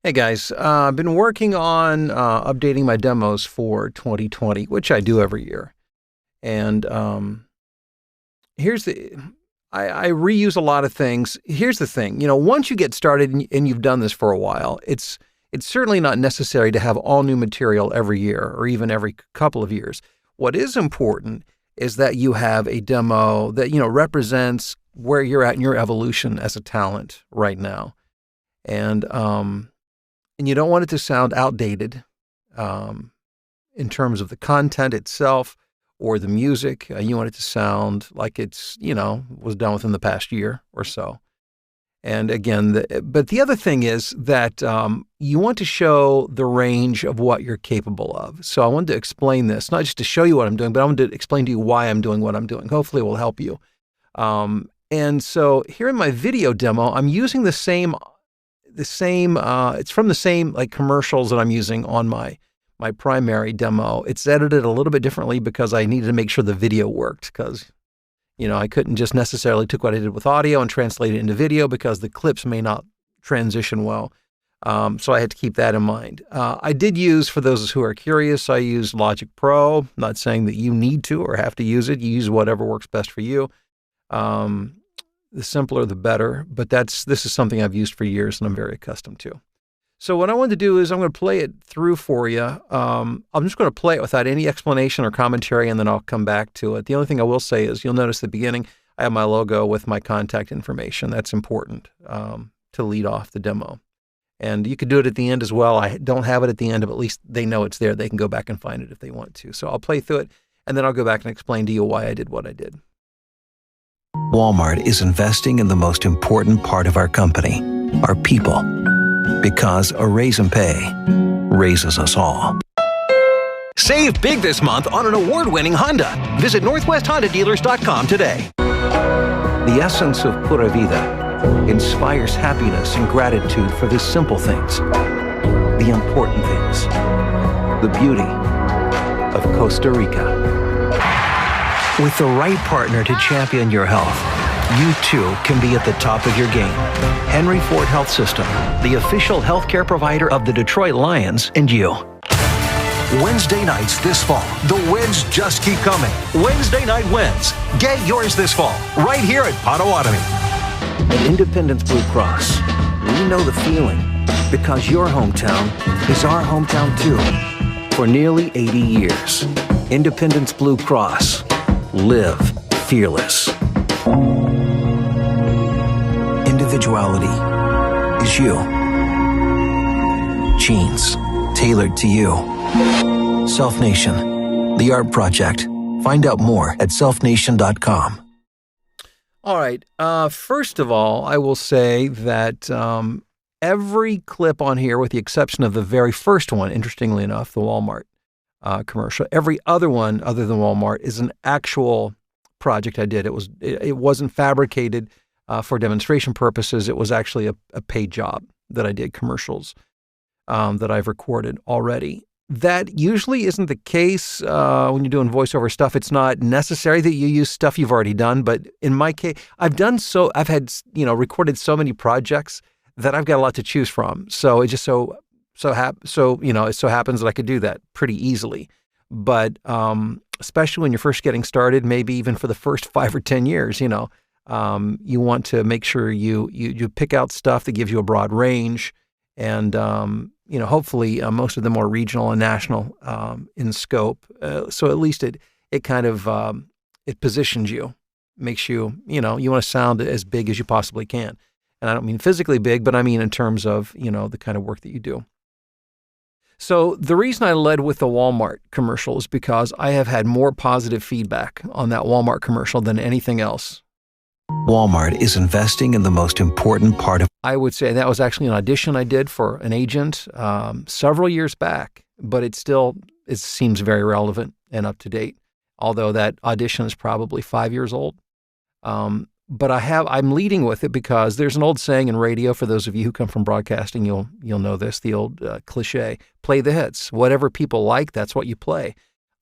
Hey guys, I've been working on updating my demos for 2020, which I do every year. And here's the, I reuse a lot of things. Here's the thing, once you get started and you've done this for a while, it's certainly not necessary to have all new material every year or even every couple of years. What is important is that you have a demo that, represents where you're at in your evolution as a talent right now. And you don't want it to sound outdated in terms of the content itself or the music. You want it to sound like it's, was done within the past year or so. And again, but the other thing is that you want to show the range of what you're capable of. So I wanted to explain this, not just to show you what I'm doing, but I wanted to explain to you why I'm doing what I'm doing. Hopefully it will help you. And so here in my video demo, I'm using the same it's from the same like commercials that I'm using on my primary demo. It's edited a little bit differently because I needed to make sure the video worked because, I couldn't just necessarily took what I did with audio and translate it into video because the clips may not transition well. So I had to keep that in mind. I did use, for those who are curious, I use Logic Pro. I'm not saying that you need to or have to use it. You use whatever works best for you. The simpler, the better, but this is something I've used for years and I'm very accustomed to. So what I wanted to do is I'm going to play it through for you. I'm just going to play it without any explanation or commentary, and then I'll come back to it. The only thing I will say is you'll notice at the beginning, I have my logo with my contact information. That's important to lead off the demo. And you could do it at the end as well. I don't have it at the end, but at least they know it's there. They can go back and find it if they want to. So I'll play through it, and then I'll go back and explain to you why I did what I did. Walmart is investing in the most important part of our company, our people, because a raise in pay raises us all. Save big this month on an award-winning Honda. Visit NorthwestHondaDealers.com today. The essence of Pura Vida inspires happiness and gratitude for the simple things, the important things, the beauty of Costa Rica. With the right partner to champion your health, you too can be at the top of your game. Henry Ford Health System, the official healthcare provider of the Detroit Lions and you. Wednesday nights this fall. The wins just keep coming. Wednesday night wins. Get yours this fall, right here at Potawatomi. At Independence Blue Cross, we know the feeling because your hometown is our hometown too. For nearly 80 years, Independence Blue Cross. Live fearless. Individuality is you. Jeans tailored to you. Self Nation, the art project. Find out more at selfnation.com. All right. First of all, I will say that every clip on here, with the exception of the very first one, interestingly enough, the Walmart commercial. Every other one other than Walmart is an actual project I did. It wasn't fabricated for demonstration purposes. It was actually a paid job that I did, commercials that I've recorded already. That usually isn't the case when you're doing voiceover stuff. It's not necessary that you use stuff you've already done. But in my case, I've had recorded so many projects that I've got a lot to choose from. So it just it so happens that I could do that pretty easily. But especially when you're first getting started, maybe even for the first 5 or 10 years, you want to make sure you pick out stuff that gives you a broad range, and hopefully most of them are regional and national in scope. So at least it kind of it positions you, makes you you want to sound as big as you possibly can. And I don't mean physically big, but I mean in terms of the kind of work that you do. So the reason I led with the Walmart commercial is because I have had more positive feedback on that Walmart commercial than anything else. Walmart is investing in the most important part of... I would say that was actually an audition I did for an agent several years back, but it seems very relevant and up to date, although that audition is probably 5 years old. But I'm leading with it because there's an old saying in radio, for those of you who come from broadcasting, you'll know this, the old cliche, play the hits. Whatever people like, that's what you play.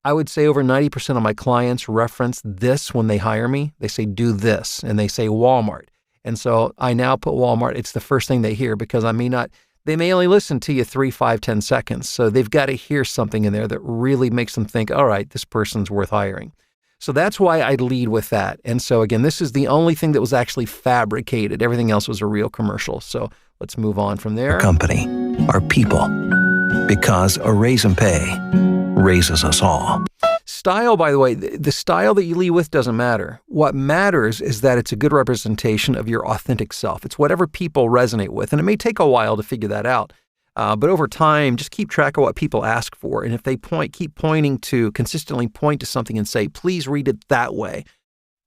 I would say over 90% of my clients reference this when they hire me. They say, do this, and they say Walmart. And so I now put Walmart, it's the first thing they hear because I may not, they may only listen to you 3, 5, 10 seconds. So they've got to hear something in there that really makes them think, all right, this person's worth hiring. So that's why I lead with that. And so again, this is the only thing that was actually fabricated. Everything else was a real commercial. So let's move on from there. Our company, our people, because a raise in pay raises us all. Style, by the way, the style that you lead with doesn't matter. What matters is that it's a good representation of your authentic self. It's whatever people resonate with. And it may take a while to figure that out. But over time, just keep track of what people ask for. And if they consistently point to something and say, please read it that way,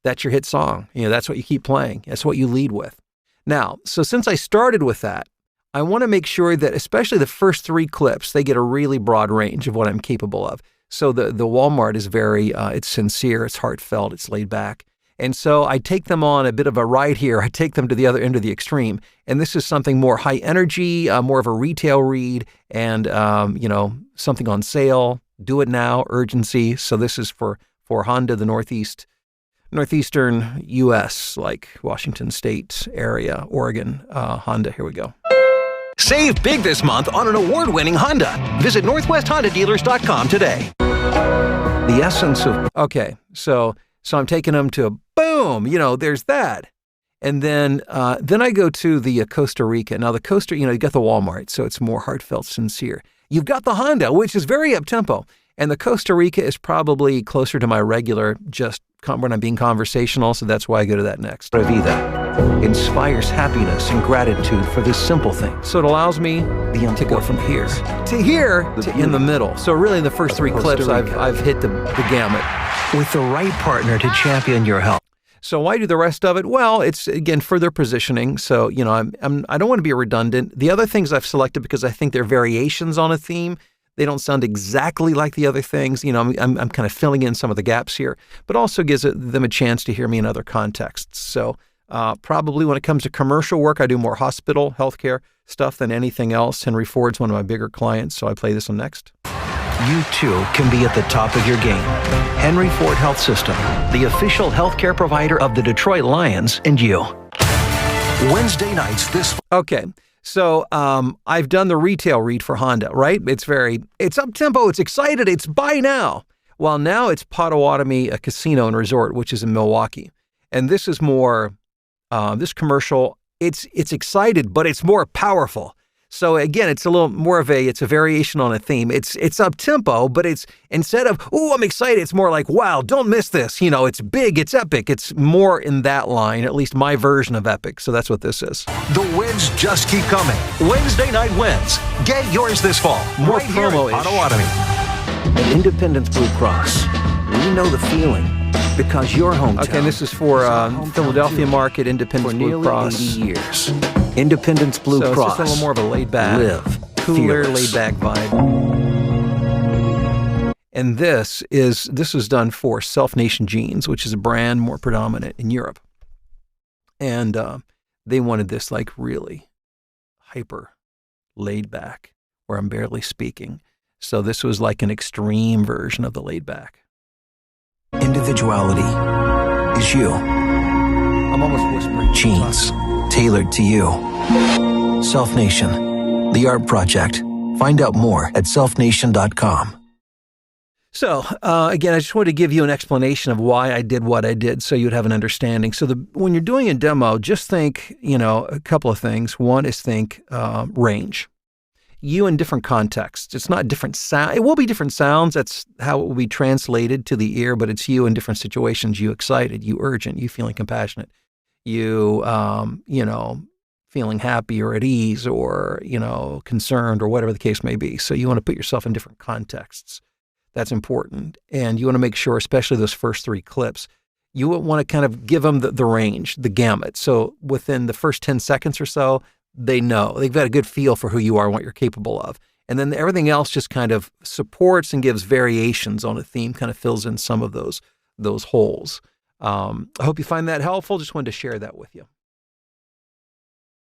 that's your hit song. That's what you keep playing. That's what you lead with. Now, so since I started with that, I want to make sure that especially the first 3 clips, they get a really broad range of what I'm capable of. So the Walmart is very, it's sincere, it's heartfelt, it's laid back. And so I take them on a bit of a ride here. I take them to the other end of the extreme. And this is something more high energy, more of a retail read, and, something on sale, do it now, urgency. So this is for Honda, the northeastern U.S., like Washington State area, Oregon, Honda. Here we go. Save big this month on an award-winning Honda. Visit NorthwestHondaDealers.com today. The essence of Okay, so I'm taking them to boom, there's that. And then I go to the Costa Rica. Now the Costa, you got the Walmart, so it's more heartfelt, sincere. You've got the Honda, which is very up-tempo. And the Costa Rica is probably closer to my regular, just when I'm being conversational, so that's why I go to that next. Pura Vida inspires happiness and gratitude for the simple things. So it allows me to go from here to here to in the middle. So really in the first 3 clips, I've hit the gamut. With the right partner to champion your health. So why do the rest of it? Well, it's, again, further positioning. So, I don't want to be redundant. The other things I've selected because I think they're variations on a theme. They don't sound exactly like the other things. I'm kind of filling in some of the gaps here, but also gives them a chance to hear me in other contexts. So probably when it comes to commercial work, I do more hospital, healthcare stuff than anything else. Henry Ford's one of my bigger clients, so I play this one next. You too can be at the top of your game. Henry Ford Health System, the official healthcare provider of the Detroit Lions and you. Wednesday nights this... Okay. So I've done the retail read for Honda, right? It's up-tempo, it's excited, it's buy now. Well, now it's Potawatomi, a casino and resort, which is in Milwaukee. And this is more, this commercial, it's excited, but it's more powerful. So again, it's a little more of it's a variation on a theme. It's up-tempo, but it's, instead of, oh, I'm excited, it's more like, wow, don't miss this. It's big, it's epic. It's more in that line, at least my version of epic. So that's what this is. The wins just keep coming. Wednesday night wins. Get yours this fall. More right here at promo-ish. Potawatomi. At Independence Blue Cross, we know the feeling because your hometown. Okay, this is for Philadelphia market, Independence for Blue nearly Cross. 80 years. Independence Blue So Cross. it's just a little more of a laid back, Live cooler, fearless. laid back vibe. And this was done for Self Nation Jeans, which is a brand more predominant in Europe. And they wanted this like really hyper laid back, where I'm barely speaking. So this was like an extreme version of the laid back. Individuality is you. I'm almost whispering. Jeans, tailored to you. Self Nation, the art project. Find out more at selfnation.com. So, again, I just wanted to give you an explanation of why I did what I did so you'd have an understanding. So when you're doing a demo, just think, a couple of things. One is think range. You in different contexts. It's not different sound. It will be different sounds. That's how it will be translated to the ear, but it's you in different situations. You excited, you urgent, you feeling compassionate, you, feeling happy or at ease or, concerned or whatever the case may be. So you want to put yourself in different contexts. That's important. And you want to make sure, especially those first 3 clips, you want to kind of give them the range, the gamut. So within the first 10 seconds or so, they know. They've got a good feel for who you are and what you're capable of. And then everything else just kind of supports and gives variations on a theme, kind of fills in some of those holes. I hope you find that helpful. Just wanted to share that with you.